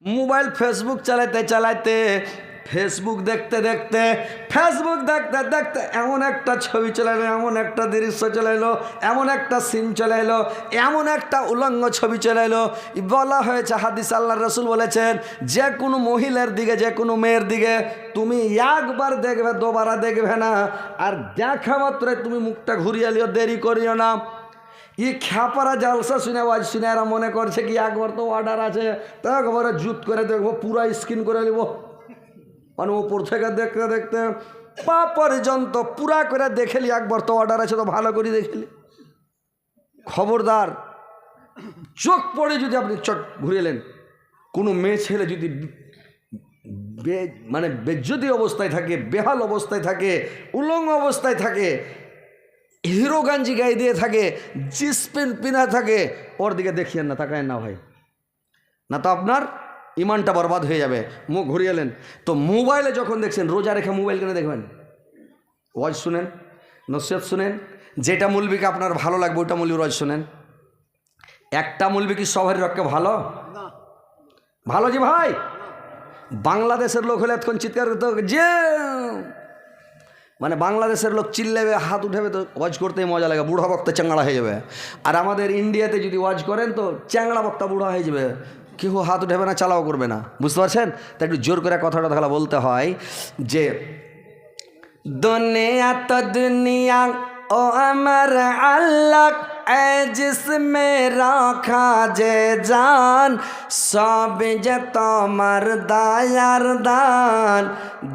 Mobile Facebook চালাইতে চালাইতে Facebook দেখতে দেখতে এমন একটা ছবি চালাইলো, এমন একটা দৃশ্য চালাইলো, এমন একটা সিন চালাইলো, এমন একটা উলঙ্গ ছবি চালাইলো। বলা হয়েছে, হাদিস আল্লাহ রসুল বলেছেন, যে কোনো মহিলার দিকে, যে কোনো মেয়ের দিকে তুমি একবার দেখবে, দুবারা দেখবে না। আর দেখা মাত্রই তুমি মুখটা ঘুরিয়ে লিও, দেরি করিও না। ই খ্যাপারা জালসা শুনে, আওয়াজ শুনে এরা মনে করছে কি একবার তো অর্ডার আছে, তো একবারে জুত করে দেখবো, পুরা স্ক্রিন করে নিব। মানে ওপর থেকে দেখতে দেখতে পা পর্যন্ত পুরা করে দেখেলি, একবার তো অর্ডার আছে, তো ভালো করে দেখেলি। খবরদার, চোখ পড়ে যদি আপনি চোখ ঘুরিয়েলেন, কোনো মেয়ে ছেলে যদি মানে বেজ্জতি অবস্থায় থাকে, বেহাল অবস্থায় থাকে, উলঙ্গ অবস্থায় থাকে, হিরো গাঞ্জি গায়ে দিয়ে থাকে, জিন্স প্যান্ট পিনা থাকে, ওর দিকে দেখিয়েন না, তাকায় না ভাই, না তো আপনার ইমানটা বরবাদ হয়ে যাবে। মুখ ঘুরিয়েলেন। তো মোবাইলে যখন দেখছেন, রোজা রেখে মোবাইল কেন দেখবেন? ওয়াজ শুনেন, নসিহত শুনেন, যেটা মৌলবীকে আপনার ভালো লাগবে ওইটা মৌলবীর ওয়াজ শুনেন। একটা মৌলবী কি সবারই রক্ষে ভালো? ভালো যে ভাই, বাংলাদেশের লোক হলে এতক্ষণ চিৎকার করতে, যে মানে বাংলাদেশের লোক চিল্লাবে, হাত উঠাবে, তো ওয়াজ করতেই মজা লাগে, বুড়া বক্তা চ্যাংড়া হয়ে যাবে। আর আমাদের ইন্ডিয়াতে যদি ওয়াজ করেন তো চ্যাংড়া বক্তা বুড়া হয়ে যাবে, কেউ হাত উঠাবে না, চালাও করবে না, বুঝতে পারছেন? তা একটু জোর করে কথাটা তাহলে বলতে হয় যে, দুনিয়া তো দুনিয়া ও আমার আল্লাহ, जिसमे রাখা যে জান, সব যে তোমার দায়ার দান।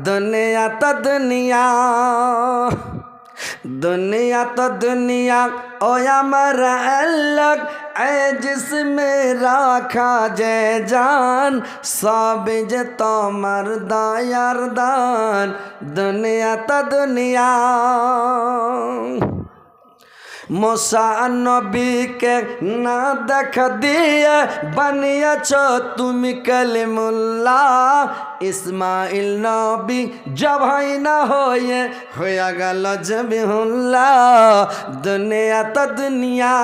দুনিয়া তো দুনিয়া, দুনিয়া তো দুনিয়া ও আমার আল্লাহ, जिसमे রাখা যে জান, সব যে তোমার দায়ার দান। দুনিয়া তো দুনিয়া। मूसा नबी के ना देख दिए, बनियाछ तुमी कलिमुल्लाह। इस्माइल नबी जब ना होए गल जबीहुल्लाह। दुनिया तो दुनिया,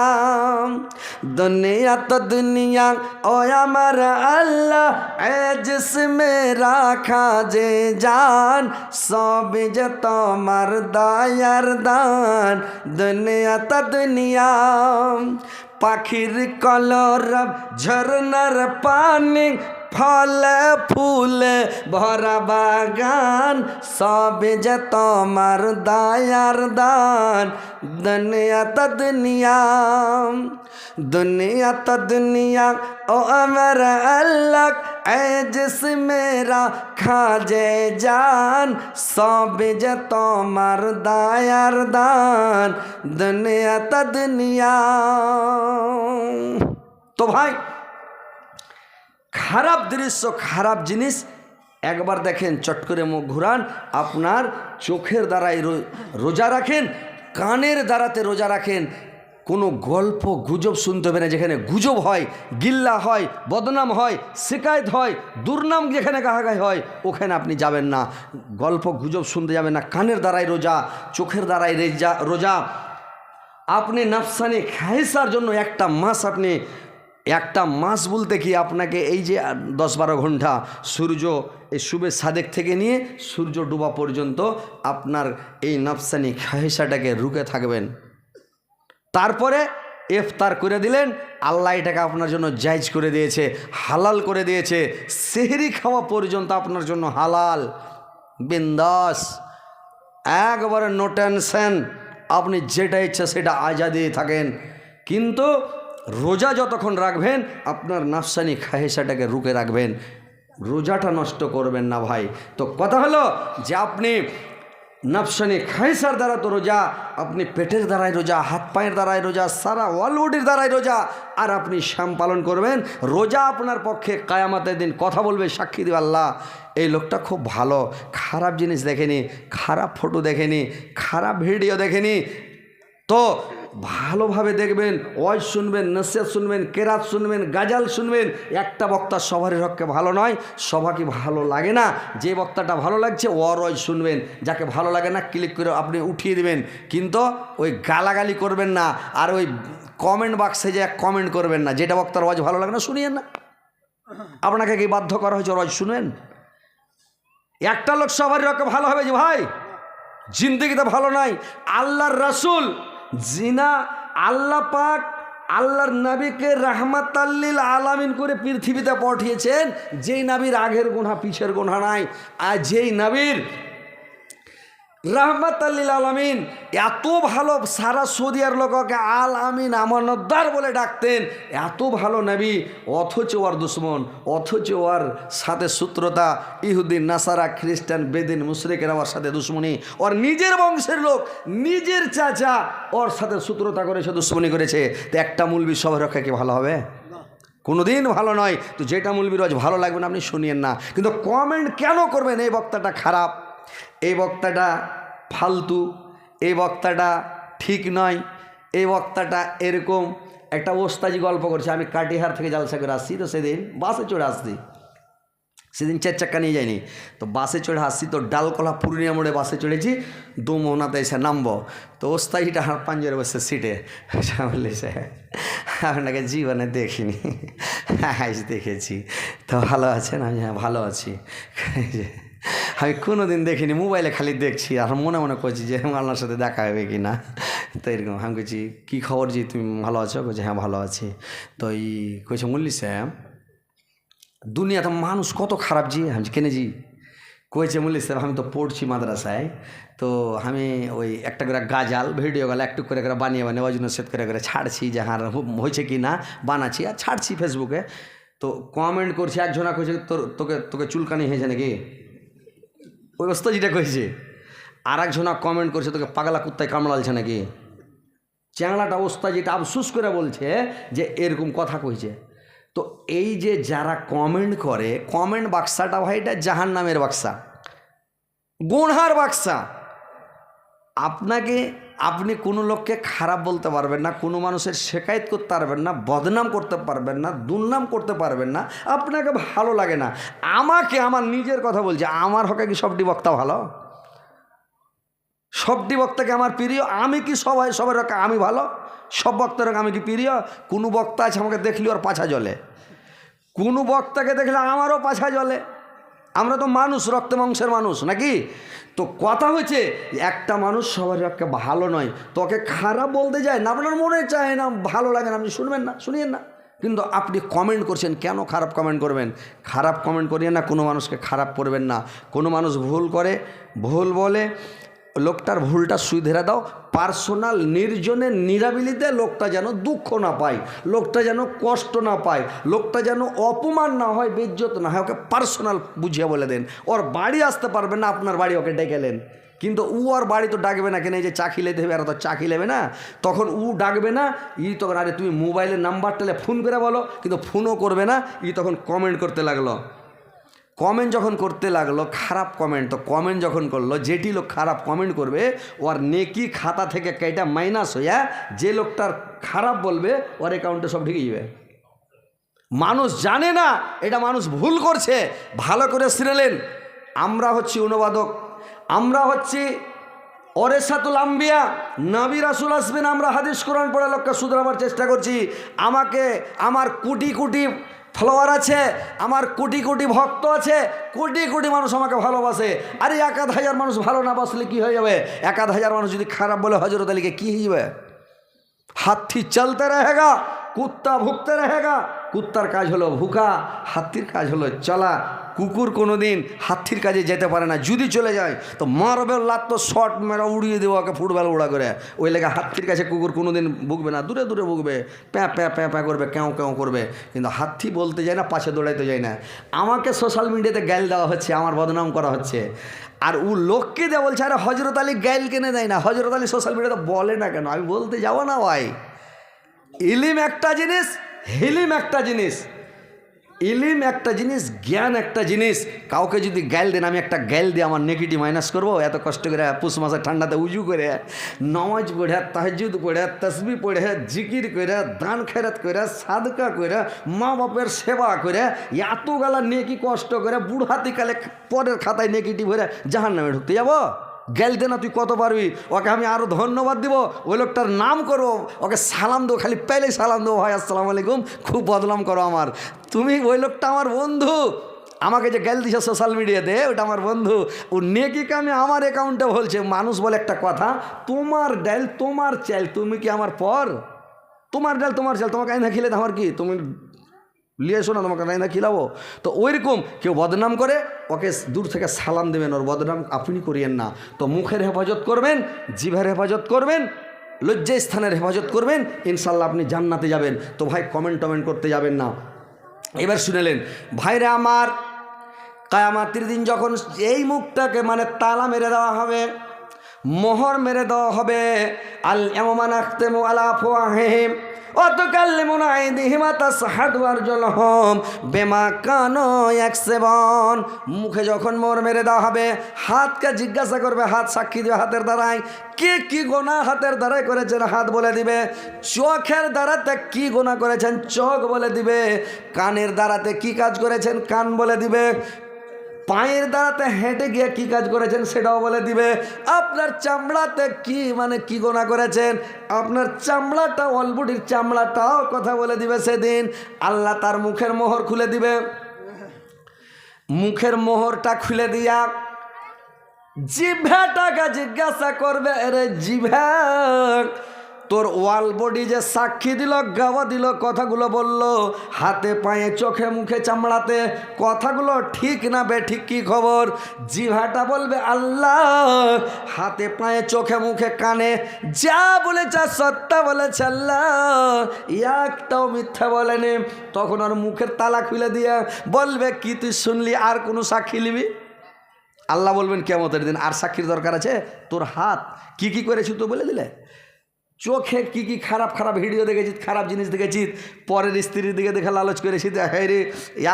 दुनिया तो दुनिया ओ अमर अल्लाह, जिसमें राखा जे जान, सब जे तोमार दायार दान। दुनिया तो दुनिया। पाखिर कलरब झरनार पानी, फले फूले भरा बागान, सब जे तोमार दायार दान। दुनिया तो दुनिया, दुनिया तो दुनिया ओ अमर अल्लाह, जिसमें राखा जे जान, सब जे तोमार दायार दान। दुनिया तो दुनिया। तो भाई, খারাপ দৃশ্য, খারাপ জিনিস একবার দেখেন, চট করে মুখ ঘুরান, আপনার চোখের দ্বারাই রোজা রাখেন, কানের দ্বারাতে রোজা রাখেন। কোনো গল্প গুজব শুনতে হবে না, যেখানে গুজব হয়, গিল্লা হয়, বদনাম হয়, শিকায়ত হয়, দুর্নাম যেখানে গাহাগাই হয়, ওখানে আপনি যাবেন না। গল্প গুজব শুনতে যাবেন না। কানের দ্বারাই রোজা, চোখের দ্বারাই রোজা। আপনি নাফসানি খাইসার জন্য একটা মাস, আপনি একটা মাস বলতে কি, আপনাকে এই যে 10-12 ঘন্টা সূর্য এই শুভে সাদেক থেকে নিয়ে সূর্য ডুবা পর্যন্ত আপনার এই নাফসানি খাহিসাটাকে রুকে থাকবেন। তারপরে ইফতার করে দিলেন, আল্লাহ এটাকে আপনার জন্য জায়েজ করে দিয়েছে, হালাল করে দিয়েছে। সেহরি খাওয়া পর্যন্ত আপনার জন্য হালাল, বিন্দাস, একবারে নো টেনশন, আপনি যেটা ইচ্ছা সেটা আজাদি থাকেন। কিন্তু রোজা যতক্ষণ রাখবেন, আপনার নাফসানি খাহেসাটাকে রুকে রাখবেন, রোজাটা নষ্ট করবেন না ভাই। তো কথা হলো যে, আপনি নাফসানি খাহেসার দ্বারা তো রোজা, আপনি পেটের দ্বারাই রোজা, হাত পায়ের দ্বারাই রোজা, সারা ওয়াল বডির দ্বারাই রোজা, আর আপনি শ্যাম পালন করবেন। রোজা আপনার পক্ষে কায়ামতের দিন কথা বলবে, সাক্ষী দেবে আল্লাহ, এই লোকটা খুব ভালো, খারাপ জিনিস দেখেনি, খারাপ ফটো দেখেনি, খারাপ ভিডিও দেখেনি। তো ভালোভাবে দেখবেন, ওয়াজ শুনবেন, নসিহত শুনবেন, কেরাত শুনবেন, গাজাল শুনবেন। একটা বক্তা সবারই পক্ষে ভালো নয়, সবাইকে ভালো লাগে না। যে বক্তাটা ভালো লাগছে ওর ওয়াজ শুনবেন, যাকে ভালো লাগে না ক্লিক করে আপনি উঠিয়ে দেবেন। কিন্তু ওই গালাগালি করবেন না, আর ওই কমেন্ট বাক্সে যে কমেন্ট করবেন না, যেটা বক্তার ওয়াজ ভালো লাগে না শুনিয়েন না। আপনাকে কি বাধ্য করা হয়েছে ওয়াজ শুনেন? একটা লোক সবার রকম ভালো হবে যে ভাই জিন্দগিতে ভালো নাই। আল্লাহর রাসূল জিনা আল্লাহ পাক আল্লাহর নবীকে রাহমাতাল্লিল আলামিন করে পৃথিবীতে পাঠিয়েছেন, যেই নবীর আগের গুনাহ পিছের গুনাহ নাই, আর যেই নবীর রাহমাতাল্লিল আলামিন এত ভালো, সারা সৌদিয়ার লোককে আল আমিন আমানতদার বলে ডাকতেন, এত ভালো নবী, অথচ ওর দুশ্মন, অথচ ওর সাথে শত্রুতা, ইহুদিন নাসারা খ্রিস্টান বেদিন মুশরিকেরা ওর সাথে দুশ্মনী, ওর নিজের বংশের লোক নিজের চাচা ওর সাথে শত্রুতা করেছে, দুশ্মনী করেছে। তো একটা মৌলবী সবার রক্ষা কি ভালো হবে? কোনোদিন ভালো নয়। তো যেটা মৌলবীর আজ ভালো লাগবে না আপনি শুনিয়েন না, কিন্তু কমেন্ট কেন করবেন এই বক্তাটা খারাপ, এই বক্তাটা ফালতু, এই বক্তাটা ঠিক নয়, এই বক্তাটা এরকম। একটা ওস্তাজি গল্প করছে, আমি কাটিহার থেকে জালসা করে আসছি, তো সেদিন বাসে চড়ে আসছি, সেদিন 4 চাক্কা নিয়ে যাইনি, তো বাসে চড়ে আসছি, তো ডালকলা পূর্ণিয়া মোড়ে বাসে চড়েছি, দোমোনাতে এসে নামবো, তো ওস্তাজিটা হাত পাঞ্জরে বসে সিটে বলেছে আপনাকে জীবনে দেখিনি, আজ দেখেছি, তো ভালো আছেন? আমি হ্যাঁ ভালো আছি। আমি কোনো দিন দেখিনি, মোবাইলে খালি দেখছি, আর মনে মনে করছি যে আল্লাহর সাথে দেখা হবে কি না। তো এরকম আমি বলছি কী খবর জি, তুমি ভালো আছো? বলছি হ্যাঁ ভালো আছি। তো এই কইছে মুল্লি সাহেব দুনিয়াতে মানুষ কত খারাপ জি। আমি কেনে জি? কইছে মুল্লি সাহেব আমি তো পড়ছি মাদ্রাসায়, তো আমি ওই একটা করে গাজাল ভিডিও গেল একটু করে করে বানিয়ে ওই জন্য সেট করে করে ছাড়ছি, যে হ্যাঁ হয়েছে কি না বানাচ্ছি আর ছাড়ছি ফেসবুকে। তো কমেন্ট করছি, একজনা কইছে তোকে তোকে চুলকানি হয়েছে নাকি, ওই ওস্তাজিটা কইছে। আর একজনা কমেন্ট করছে তোকে পাগলা কুত্তায় কামড়ালছে নাকি। চ্যাংলাটা ওস্তাজিটা আফসুস করে বলছে যে এরকম কথা কইছে। তো এই যে যারা কমেন্ট করে, কমেন্ট বাক্সাটা ভাই এটা জাহান্নামের বাক্সা, গুনহার বাক্সা। আপনি কোনো লোককে খারাপ বলতে পারবেন না, কোনো মানুষের শেকায়ত করতে পারবেন না, বদনাম করতে পারবেন না, দুর্নাম করতে পারবেন না, আপনাকে ভালো লাগে না। আমাকে, আমার নিজের কথা বলছি, আমার হকে কি সবটি বক্তা ভালো? সবটি বক্তাকে আমার প্রিয়? আমি কি সবার হকে আমি ভালো? সব বক্তার আমি কি প্রিয়? কোনো বক্তা আছে আমাকে দেখলি ওর পাছা জ্বলে, কোনো বক্তাকে দেখলে আমারও পাছা জ্বলে। আমরা তো মানুষ, রক্ত মাংসের মানুষ নাকি। তো কথা হচ্ছে একটা মানুষ সবার একটা ভালো নয়, তোকে খারাপ বলতে যায় না, আপনার মনে চায় না, ভালো লাগে না, আপনি শুনবেন না, শুনিয়েন না। কিন্তু আপনি কমেন্ট করছেন, কেন খারাপ কমেন্ট করবেন? খারাপ কমেন্ট করিয়েন না, কোনো মানুষকে খারাপ করবেন না। কোনো মানুষ ভুল করে, ভুল বলে, লোকটার ভুলটা সুধরে দাও। পার্সোনাল নির্জনে নিরাবিলিতে লোকটা যেন দুঃখ না পায়, লোকটা যেন কষ্ট না পায়, লোকটা যেন অপমান না হয়, বেইজ্জত না হয়, ওকে পার্সোনাল বুঝিয়ে বলে দেন। ওর বাড়ি আসতে পারবেন না, আপনার বাড়ি ওকে ডেকেলেন, কিন্তু ও আর বাড়ি তো ডাকবে না, কেন এই যে চা খিলে দেবে, আর তো চা খিলেবে না, তখন ও ডাকবে না। তখন আরে তুমি মোবাইলের নাম্বারটালে ফোন করে বলো, কিন্তু ফোনও করবে না। তখন কমেন্ট করতে লাগলো, কমেন্ট যখন করতে লাগলো খারাপ কমেন্ট, তো কমেন্ট যখন করলো, যেটি লোক খারাপ কমেন্ট করবে ওর নেকি খাতা থেকে কেটা মাইনাস হইয়া যে লোকটার খারাপ বলবে ওর অ্যাকাউন্টে সব ঢুকে যাবে। মানুষ জানে না, এটা মানুষ ভুল করছে। ভালো করে শুনেলেন, আমরা হচ্ছি অনুবাদক, আমরা হচ্ছি ওরেসাতুল আম্বিয়া, নবী রাসূল আসবেন, আমরা হাদিস কোরআন পড়ে লোককে শুধরাবার চেষ্টা করছি। আমার কোটি কোটি ফলোয়ার আছে, আমার কোটি কোটি ভক্ত আছে, কোটি কোটি মানুষ আমাকে ভালোবাসে। আরে 1000 মানুষ ভালো না বাসলে কি হয়ে যাবে? 1000 মানুষ যদি খারাপ বলে হযরত আলীকে কি হয়ে যাবে? হাতি চলতে रहेगा, কুত্তা ভুকতে रहेगा। কুত্তার কাজ হলো ভুকা, হাতির কাজ হলো চলা। কুকুর কোনো দিন হাতির কাজে যেতে পারে না, যদি চলে যায় তো মারবে লাত, তো শট মেরা উড়িয়ে দেবো ওকে ফুটবল উড়া করে। ওই লেগে হাতির কাছে কুকুর কোনো দিন ভুগবে না, দূরে দূরে ভুগবে, প্যাঁ প্যাঁ প্যাঁ প্যাঁ করবে, কেউ কেউ করবে, কিন্তু হাতি বলতে যায় না, পাশে দৌড়াইতে যায় না। আমাকে সোশ্যাল মিডিয়াতে গাইল দেওয়া হচ্ছে, আমার বদনাম করা হচ্ছে, আর ও লোককে দেওয়া বলছে আরে হযরত আলী গাইল কেনে দেয় না, হযরত আলী সোশ্যাল মিডিয়াতে বলে না কেন? আমি বলতে যাবো না ভাই। ইলিম একটা জিনিস, হিলিম একটা জিনিস, ইলিম একটা জিনিস, জ্ঞান একটা জিনিস। কাউকে যদি গাইল দেন, আমি একটা গাইল দিয়ে আমার নেগেটিভ মাইনাস করবো? এত কষ্ট করে পুষ মাসে ঠান্ডাতে উজু করে, নামাজ পড়ে, তাহাজ্জুদ পড়ে, তসবিহ পড়ে, জিকির করে, দান খেরাত করে, সাদকা করে, মা বাপের সেবা করে, এতগুলা নেকি কষ্ট করে বুড়হাতিকালে পরের খাতায় নেগেটিভ হয়ে জাহান্নামে ঢুকতে যাবো? গেলতে না তুই কত পারবি, ওকে আমি আরও ধন্যবাদ দিব, ওই লোকটার নাম করো, ওকে সালাম দেবো, খালি পেলেই সালাম দেবো, ভাই আসসালামু আলাইকুম, খুব বদনাম করো আমার, তুমি ওই লোকটা আমার বন্ধু, আমাকে যে গেল দিছে সোশ্যাল মিডিয়াতে ওটা আমার বন্ধু, ও নেকিকে আমি আমার অ্যাকাউন্টে বলছে। মানুষ বলে একটা কথা, তোমার ডাল তোমার চাল, তুমি কি আমার পর? তোমার ডাল তোমার চাল, তোমাকে আইনা খেলে আমার কি, তুমি লিয়ে এসো না, তোমাকে আইনা খিলাবো। তো ওইরকম কেউ বদনাম করে, ওকে দূর থেকে সালাম দেবেন, ওর বদনাম আপনি করিয়েন না। তো মুখের হেফাজত করবেন, জিভের হেফাজত করবেন, লজ্জা স্থানের হেফাজত করবেন, ইনশাল্লাহ আপনি জান্নাতে যাবেন। তো ভাই কমেন্ট করতে যাবেন না। এবার শুনেলেন ভাইরা আমার, কিয়ামতের দিন যখন এই মুখটাকে মানে তালা মেরে দেওয়া হবে, মোহর মেরে দেওয়া হবে, আল ইয়াওমা নাখতিমু আলা আফওয়াহিহিম ওয়া তুকাল্লিমুনা আইদিহিম ওয়া তাশহাদু আরজুলুহুম বিমা কানু ইয়াকসিবুন। মুখে যখন মোহর মেরে দেওয়া হবে, হাতকে জিজ্ঞাসা করবে, হাত সাক্ষী দিবে হাতের দ্বারাই, কে কি গুনাহ হাতের দ্বারাই করেছেন হাত বলে দিবে, চোখের দ্বারাতে কি গুনাহ করেছেন চোখ বলে দিবে, কানের দ্বারাতে কি কাজ করেছেন কান বলে দিবে, পায়ের দ্বারাতে হেঁটে গিয়ে কি কাজ করেছেন সেটাও বলে দিবে, আপনার চামড়াতে কি মানে কি গোনা করেছেন, আপনার চামড়াটা অলবডির চামড়াটাও কথা বলে দিবে। সেদিন আল্লাহ তার মুখের মোহর খুলে দিবে। মুখের মোহরটা খুলে দিয়া জিভ্যাটাকে জিজ্ঞাসা করবে, আরে জিভ্যা তোর ওয়াল বডি যে সাক্ষী দিল, গাওয়া দিল, কথাগুলো বলল, হাতে পায়ে চোখে মুখে চামড়াতে কথাগুলো ঠিক না বেঠিক কি খবর? জিভাটা বলবে আল্লাহ হাতে পায়ে চোখে মুখে কানে যা বলেছে সত্য বলেছে আল্লাহ, একটাও মিথ্যা বলেনি। তখন ওর মুখের তালা খুলে দিয়ে বলবে কি তুই শুনলি, আর কোনো সাক্ষী নিবি? আল্লাহ বলবেন কিয়ামতের দিন আর সাক্ষীর দরকার আছে? তোর হাত কি কি করেছি তো বলে দিলে, চোখে কি কি খারাপ খারাপ ভিডিও দেখেছিস, খারাপ জিনিস দেখেছিস, পরের স্ত্রীর দিকে দেখে লালচ করেছিস, হ্যাঁ রে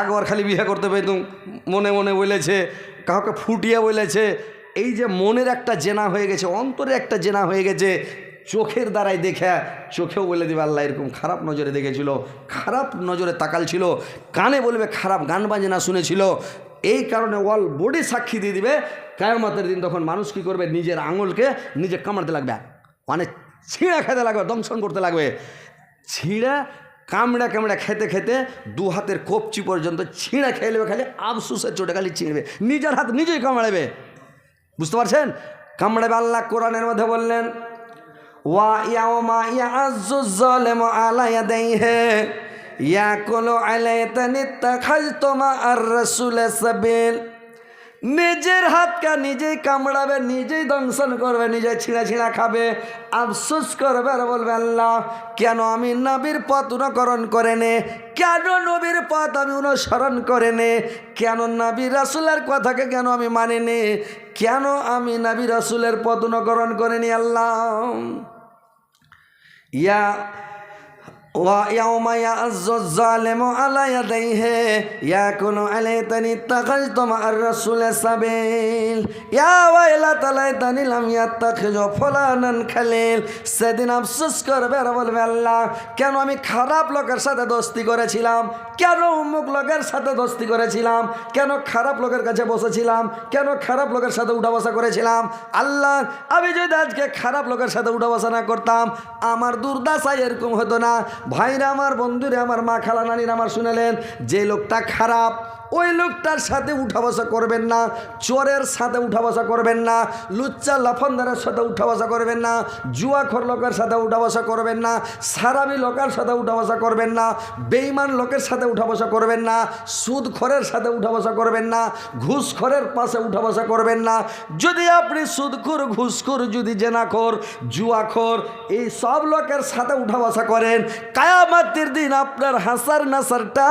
একবার খালি বিয়ে করতে পেতুম, মনে মনে বলেছে, কাউকে ফুটিয়ে বলেছে, এই যে মনের একটা জেনা হয়ে গেছে, অন্তরে একটা জেনা হয়ে গেছে, চোখের দ্বারাই দেখে চোখেও বলে দিবে আল্লাহ এরকম খারাপ নজরে দেখেছিল, খারাপ নজরে তাকাল ছিল, কানে বলবে খারাপ গান বাজনা শুনেছিল, এই কারণে অল বডি সাক্ষী দিয়ে দিবে। কিয়ামতের দিন তখন মানুষ কী করবে, নিজের আঙুলকে নিজে কামড়াতে লাগবে, মানে ছিঁড়া খেতে লাগবে, দংশন করতে লাগবে, ছিঁড়া কামড়া কামড়া খেতে খেতে দু হাতের কবচি পর্যন্ত ছিঁড়া খেয়ে নেবে, খালি আফসুসের চোটে খালি ছিঁড়বে, নিজের হাত নিজেই কামড়াবে। বুঝতে পারছেন? কামড়াবে। আল্লাহ কোরআনের মধ্যে বললেন ওয়া ইয়াউমা ইয়াযুয যালিমু আলা ইয়াদাইহি ইয়াকুলু আলাইতানি তাখাযতুমা আর রাসূলা সাবিল। নিজের হাতকে নিজেই কামড়াবে, নিজেই দংশন করবে, নিজে ছিঁড়া ছিঁড়া খাবে, আফসোস করবে আর বলবে আল্লাহ কেন আমি নবীর পথ অনুকরণ করে নে, কেন নবীর পথ আমি অনুসরণ করে নে, কেন নবী রাসূলের কথাকে কেন আমি মানি নে, কেন আমি নবী রাসূলের পথ অনুকরণ করে নি। আল্লাহ ইয়া ويوم يعز الظالم على يديه يقول ليتني اتخذت مع الرسول سبيل يا ويلتى ليتني لم يتخذ فلانا خليل। সেদিন আফসোস করবে আর বলবে আল্লাহ কেন আমি খারাপ লোকের সাথে দোস্তি করেছিলাম, কেন অমুক লোকের সাথে দোস্তি করেছিলাম, কেন খারাপ লোকের কাছে বসেছিলাম, কেন খারাপ লোকের সাথে উঠা বসা করেছিলাম। আল্লাহ আমি যদি আজকে খারাপ লোকের সাথে উঠা বসা না করতাম আমার দুর্দশা এরকম হতো না। ভাইরা আমার, বন্ধুরে আমার, মা খালা নানির আমার, শুনেলেন যে লোকটা খারাপ ওই লোকটার সাথে উঠা বসা করবেন না, চোরের সাথে উঠা বসা করবেন না, লুচ্চা লাফানদারের সাথে উঠা বসা করবেন না, জুয়াখোর লোকের সাথে উঠা বসা করবেন না, সারাবি লোকের সাথে উঠা বসা করবেন না, বেঈমান লোকের সাথে উঠা বসা করবেন না, সুদখোরের সাথে উঠা বসা করবেন না, ঘুষখোরের পাশে উঠা বসা করবেন না। যদি আপনি সুদখোর, ঘুষখোর, যদি জেনাখোর, জুয়াখোর এই সব লোকের সাথে উঠা বসা করেন, কিয়ামতের দিন আপনার হাসার নাসারটা,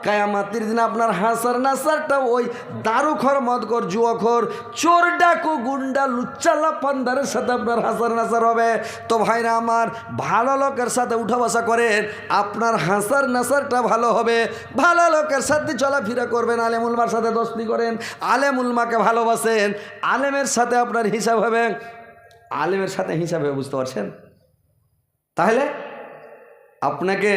কিয়ামতের দিন আপনার হাসার নাসারটা ওই দারুখোর, মদখোর, জুয়াখোর, চোর, ডাকু, গুন্ডা, লুচ্চা লাফানদারের সাথে আপনার হাসার নাসার হবে। তো ভাইরা আমার, ভালো লোকের সাথে উঠা বসা করেন, আপনার হাসার নাসারটা ভালো হবে। ভালো লোকের সাথে চলাফেরা করবেন, আলেমুলমার সাথে দোস্তি করেন, আলেমুলমাকে ভালোবাসেন, আলেমের সাথে আপনার হিসাব হবে, আলেমের সাথে হিসাব হবে। বুঝতে পারছেন? তাহলে আপনাকে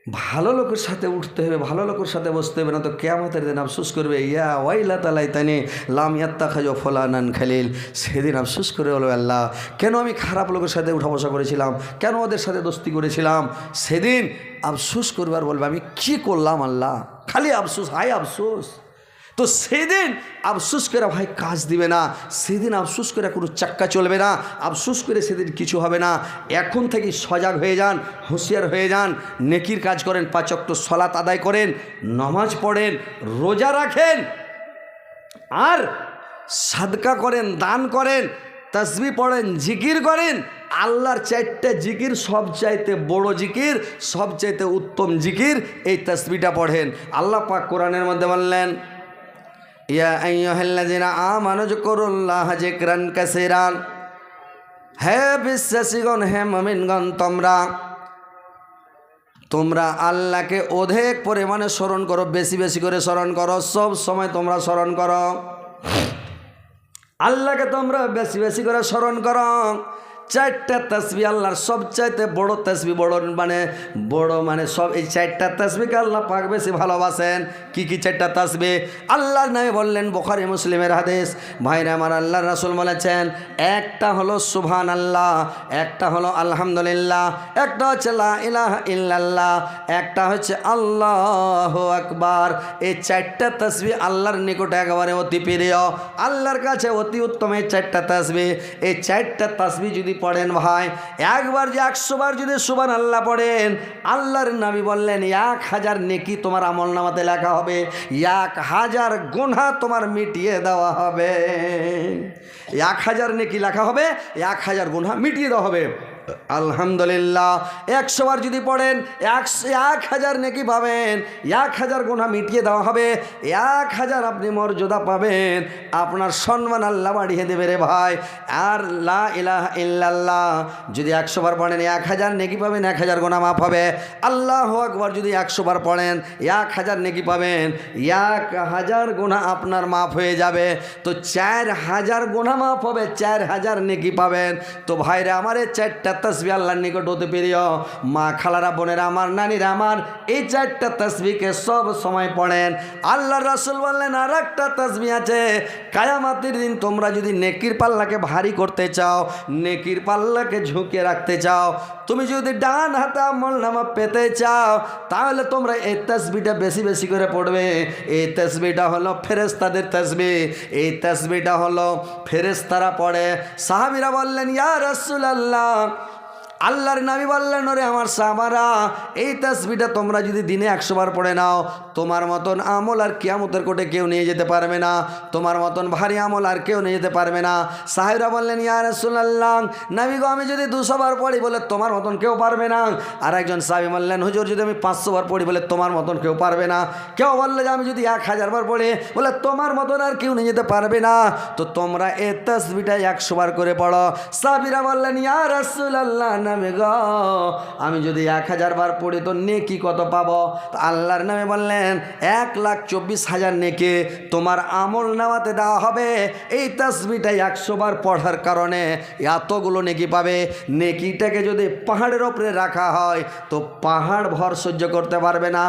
ভালো লোকের সাথে উঠতে হবে, ভালো লোকের সাথে বসতে হবে, না তো কিয়ামতের দিন আফসোস করবে, ইয়া ওয়াইলা তালাইতানি লাম ইয়াত্তাখাজু ফুলানান খালিল। সেদিন আফসোস করে বলবে, আল্লাহ কেন আমি খারাপ লোকের সাথে উঠা বসা করেছিলাম, কেন ওদের সাথে দোস্তি করেছিলাম। সেদিন আফসোস করবে আর বলবে আমি কি করলাম আল্লাহ, খালি আফসোস, হায় আফসোস। তো সেদিন আফসোস করে ভাই কাজ দিবে না, সেদিন আফসোস করে কোনো চাক্কা চলবে না, আফসোস করে সেদিন কিছু হবে না। এখন থেকে সজাগ হয়ে যান, হুঁশিয়ার হয়ে যান, নেকির কাজ করেন, 5 ওয়াক্ত সালাত আদায় করেন, নামাজ পড়েন, রোজা রাখেন, আর সাদকা করেন, দান করেন, তাসবিহ পড়েন, জিকির করেন। আল্লাহর 4টা জিকির সবচাইতে বড় জিকির, সবচাইতে উত্তম জিকির এই তাসবিহটা পড়েন। আল্লাহ পাক কোরআনের মধ্যে বললেন, ইয়া আইয়ুহাল্লাযিনা আমানু যকুরুল্লাহা যিকরান কাসীরান। হে বিশ্বাসীগণ, হে মুমিনগণ, তোমরা আল্লাহকে অধিক পরিমাণে স্মরণ করো, বেশি বেশি করে স্মরণ করো, সব সময় তোমরা স্মরণ করো আল্লাহকে, তোমরা বেশি বেশি করে স্মরণ করো। 4টা তাসবিহ আল্লাহর সবচাইতে বড় তাসবিহ, বড় মানে সব এই 4টা তাসবিহকে আল্লাহ পাক বেশি ভালোবাসেন। কি কি 4টা তাসবিহ? আল্লাহর নামে বললেন, বুখারী মুসলিমের হাদিস। ভাইরা আমার, আল্লাহর রাসূল বলেছেন, একটা হলো সুবহানাল্লাহ, একটা হলো আলহামদুলিল্লাহ, একটা হচ্ছে লা ইলাহা ইল্লাল্লাহ, একটা হচ্ছে আল্লাহু আকবার। এই 4টা তাসবিহ আল্লাহর নিকটে একেবারে অতি প্রিয়, আল্লাহর কাছে অতি উত্তম এই 4টা তাসবিহ। এই 4টা তাসবিহ যদি পড়েন ভাই, একবার যে 100 বার যদি সুবহানাল্লাহ পড়েন, আল্লাহর নবী বললেন 1000 নেকি তোমার আমলনামাতে লেখা হবে, 1000 গুনাহ তোমার মিটিয়ে দেওয়া হবে। 1000 নেকি লেখা হবে, 1000 গুনাহ মিটিয়ে দেওয়া হবে। আলহামদুলিল্লাহ 100 বার যদি পড়েন 1000 নেকি পাবেন, 1000 গুনাহ মিটিয়ে দেওয়া হবে, 1000 আপনি মর্যাদা পাবেন, আপনার সম্মান আল্লাহ বাড়িয়ে দেবে রে ভাই। আর লা ইলাহা ইল্লাল্লাহ যদি 100 বার পড়েন 1000 নেকি পাবেন, 1000 গুনাহ মাফ হবে। আল্লাহু আকবার যদি 100 বার পড়েন 1000 নেকি পাবেন, 1000 গুনাহ আপনার মাফ হয়ে যাবে। তো 4000 গুনাহ মাফ হবে, 4000 নেকি পাবেন। তো ভাইরা আমার, এই 4টা তাসবিহ আল্লাহর নিকট হতে প্রিয়। মা খালারা, বোনেরা আমার, নানীরা আমার, এই 4টা তাসবিহকে সব সময় পড়েন। আল্লাহর রাসূল বললেন, আর একটা তাসবিহ আছে, কিয়ামতের দিন তোমরা যদি নেকির পাল্লাকে ভারী করতে চাও, নেকির পাল্লাকে ঝুঁকে রাখতে চাও, তুমি যদি ডান হাতে আমলনামা পেতে চাও, তাহলে তোমরা এই তাসবিহটা বেশি বেশি করে পড়বে। এই তাসবিহটা হলো ফেরেশতাদের তাসবিহ, এই তাসবিহটা হলো ফেরেশতারা পড়ে। সাহাবীরা বললেন, ইয়া রাসূলুল্লাহ, আল্লাহর নবী বললেন, ওরে আমার সাহাবারা, এই তাসবিহটা তোমরা যদি দিনে 100 বার পড়ে নাও, তোমার মতন আমল আর কিয়ামতের কোটে কেউ নিয়ে যেতে পারবে না, তোমার মতন ভারী আমল আর কেউ নিয়ে যেতে পারবে না। সাহাবীরা বললেন, ইয়া রাসূলুল্লাহ, নবী গো, আমি যদি 200 বার পড়ি, বলে তোমার মতন কেউ পারবে না। আর একজন সাহাবী বললেন, হুজুর, যদি আমি 500 বার পড়ি, বলে তোমার মতন কেউ পারবে না। কেউ বললে যে আমি যদি 1000 বার পড়ি, বলে তোমার মতন আর কেউ নিয়ে যেতে পারবে না। তো তোমরা এই তাসবিহটা 100 বার করে পড়ো। সাহাবীরা বললেন, ইয়া রাসূলুল্লাহ, নবী গো, আমি যদি 1000 বার পড়ি তো নেকি কত পাবো? তো আল্লাহর নবী বললেন, 1,24,000 নেকি তোমার আমল নামাতে দেওয়া হবে। এই তাসবিহটা 100 বার পড়ার কারণে এতগুলো নেকি পাবে। নেকিটাকে যদি পাহাড়ের ওপরে রাখা হয়, তো পাহাড় ভর সহ্য করতে পারবে না,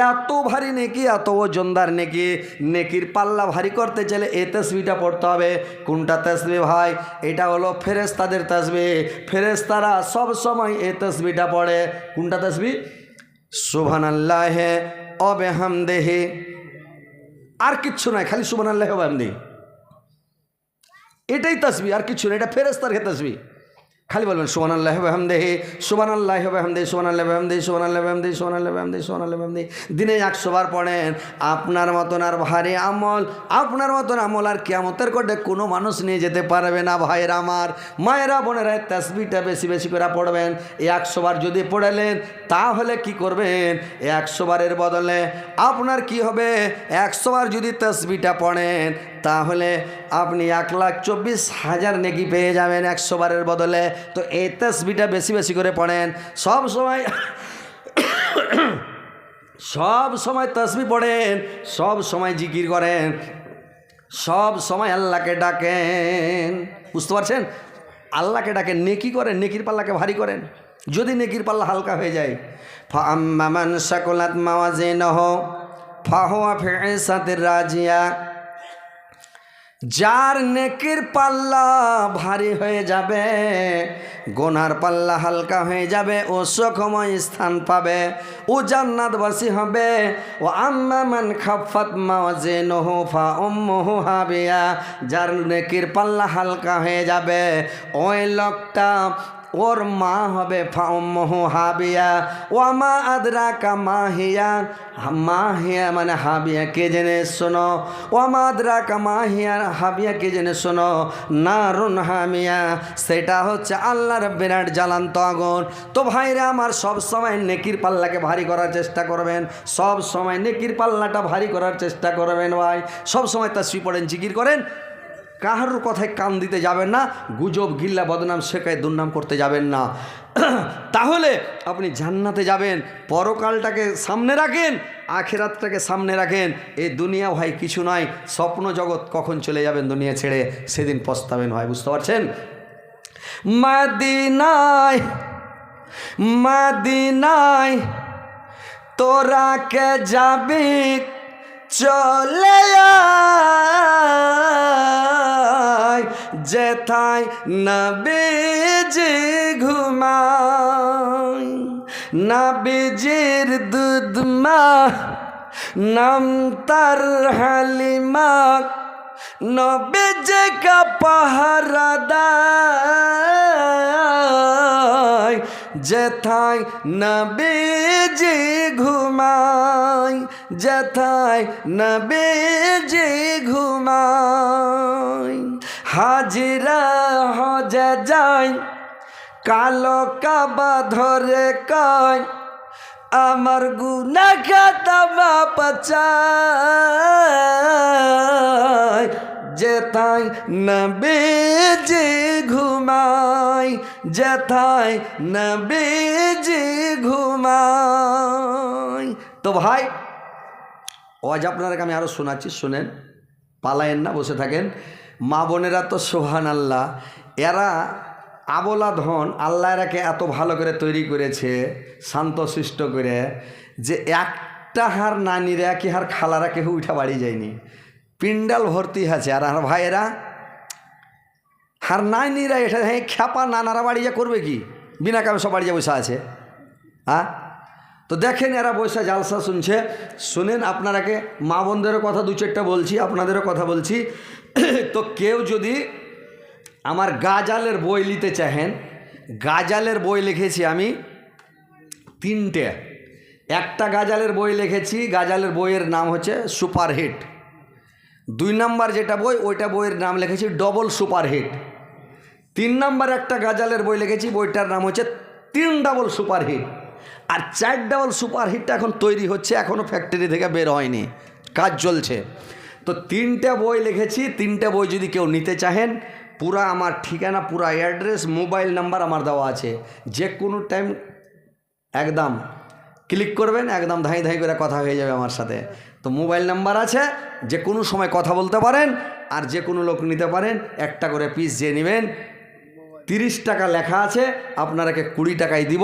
এত ভারী নেকি, এত ওজনদার নেকি। নেকির পাল্লা ভারী করতে চাইলে এই তাসবিহটা পড়তে হবে। কোনটা তাসবিহ ভাই? এটা হলো ফেরেশতাদের তাসবিহ। ফেরেশতারা সব সময় এই তাসবিহটা পড়ে। কোনটা তাসবিহ? সুবহানাল্লাহি ওয়া বিহামদিহি। আর কিচ্ছু নাই, খালি সুবহানাল্লাহি ওয়া বিহামদিহি, এটাই তাসবিহ, আর কিচ্ছু না। এটা ফেরেশতার তাসবিহ। খালি বলবেন সুবহানাল্লাহি ওয়া বিহামদিহি, সুবহানাল্লাহি ওয়া বিহামদিহি, সুবহানাল্লাহি ওয়া বিহামদিহি, সুবহানাল্লাহি ওয়া বিহামদিহি, সুবহানাল্লাহি ওয়া বিহামদিহি, সুবহানাল্লাহি ওয়া বিহামদিহি। দিনে 100 বার পড়েন। আপনার মতন আর ভারী আমল, আপনার মতন আমল আর কিয়ামতের কোটে কোনো মানুষ নিয়ে যেতে পারবে না। ভাইয়েরা আমার, মায়েরা, বোনেরা, তাসবিহটা বেশি বেশি করে পড়বেন। 100 বার যদি পড়লেন, তাহলে কি করবেন? 100 বারের বদলে আপনার কি হবে? 100 বার যদি তাসবিহটা পড়েন, তাহলে আপনি 1,24,000 নেকি পেয়ে যাবেন 100 বারের বদলে। তো এই তাসবিহটা বেশি বেশি করে পড়েন। সব সময় তাসবিহ পড়েন, সব সময় জিকির করেন, সব সময় আল্লাহকে ডাকেন। বুঝতে পারছেন? আল্লাহকে ডাকেন, নেকি করেন, নেকির পাল্লাকে ভারী করেন। যদি নেকির পাল্লা হালকা হয়ে যায়, ফাআম্মা মান সাকুলাত মাওয়াজিনুহু ফাহুয়া ফি ঈশাতির রাজিয়া, যার নেকির পাল্লা ভারী হয়ে যাবে, গুনার পাল্লা হালকা হয়ে যাবে, ও সুখময় স্থান পাবে, ও জান্নাতবাসী হবে। ও আম্মা মান খাফফাত মাওয়াজিনুহু ফাউম্মুহু হাবিয়া, যার নেকির পাল্লা হালকা হয়ে যাবে, ওই লোকটা ওর মা হবে ফাউম্মুহু হাবিয়া। ওয়ামা আদরাকা মাহিয়া, মাহিয়া মানে হাবিয়া কে জেনে শোনো, ওয়ামা আদরাকা মাহিয়া, হাবিয়া কে জেনে শোনো, নারুন হামিয়া, সেটা হচ্ছে আল্লাহর বিরাট জ্বালান্ত আগুন। তো ভাইরা আমার, সব সময় নেকির পাল্লাকে ভারী করার চেষ্টা করবেন, সব সময় নেকির পাল্লাটা ভারী করার চেষ্টা করবেন ভাই। সব সময় তাসবিহ পড়েন, জিকির করেন, কাহারুর কথায় কান দিতে যাবেন না, গুজব গিল্লা বদনাম শেখায় দুর্নাম করতে যাবেন না। তাহলে আপনি জান্নাতে যাবেন। পরকালটাকে সামনে রাখেন, আখিরাতটাকে সামনে রাখেন। এই দুনিয়া ভাই কিছু নয়, স্বপ্ন জগৎ, কখন চলে যাবেন দুনিয়া ছেড়ে সেদিন পস্তাবেন ভাই, বুঝতে পারছেন? মদিনায় মদিনায় তোরা কে যাবি চলে আয়, যেথায় নবীজি ঘুমায়, নবীজির দুধ মা নাম তার হালিমা, নবীজি কা পাহারা দেয়, যেথায় নবীজি ঘুমায়, যেথায় নবীজি ঘুমায়। হাজিরা হজে যায়, কালো কাবা ধরে কয়, আমার গুনাহ খাতা পচায়, যেথায় নবীজি ঘুমায়, যেথায় নবীজি ঘুমায়। তো ভাই, আজ আপনাদেরকে আমি আরও শোনাচ্ছি, শুনেন, পালায়েন না, বসে থাকেন। মা বোনেরা তো সুবহানাল্লাহ, এরা আবলা ধন, আল্লাহ এরাকে এত ভালো করে তৈরি করেছে, শান্তশিষ্ট করে, যে একটা হার নানিরা কি হার খালারা কেউ উঠা বাড়ি যায়নি, পিন্ডাল ভর্তি আছে। আর আর ভাইয়েরা হার নানিরা এটা খ্যাপা নানারা বাড়ি যা করবে কি, বিনা কামে সব বাড়ি যা বসে আছে। হ্যাঁ, তো দেখেন এরা বসে জালসা শুনছে। শুনেন, আপনারাকে মা বোনদেরও কথা দু চারটা বলছি, আপনাদেরও কথা বলছি। তো কেউ যদি আমার গাজালের বই নিতে চাহেন, গাজালের বই লিখেছি আমি 3টে। একটা গাজালের বই লিখেছি, গাজালের বইয়ের নাম হচ্ছে সুপারহিট। 2 নাম্বার যেটা বই, ওইটা বইয়ের নাম লিখেছি ডবল সুপারহিট। 3 নাম্বার একটা গাজালের বই লিখেছি, বইটার নাম হচ্ছে 3 ডাবল সুপারহিট। আর 4 ডাবল সুপারহিটটা এখন তৈরি হচ্ছে, এখনও ফ্যাক্টরি থেকে বের হয়নি, কাজ চলছে। তো 3টে বই লিখেছি। 3টে বই যদি কেউ নিতে চাহেন, পুরা আমার ঠিকানা, পুরা অ্যাড্রেস, মোবাইল নাম্বার আমার দেওয়া আছে। যে কোনো টাইম একদম ক্লিক করবেন, একদম ধাই ধাই করে কথা হয়ে যাবে আমার সাথে। তো মোবাইল নাম্বার আছে, যে কোনো সময় কথা বলতে পারেন, আর যে কোনো লোক নিতে পারেন। একটা করে পিস যে নেবেন, 30 টাকা লেখা আছে, আপনারাকে 20 টাকায় দিব।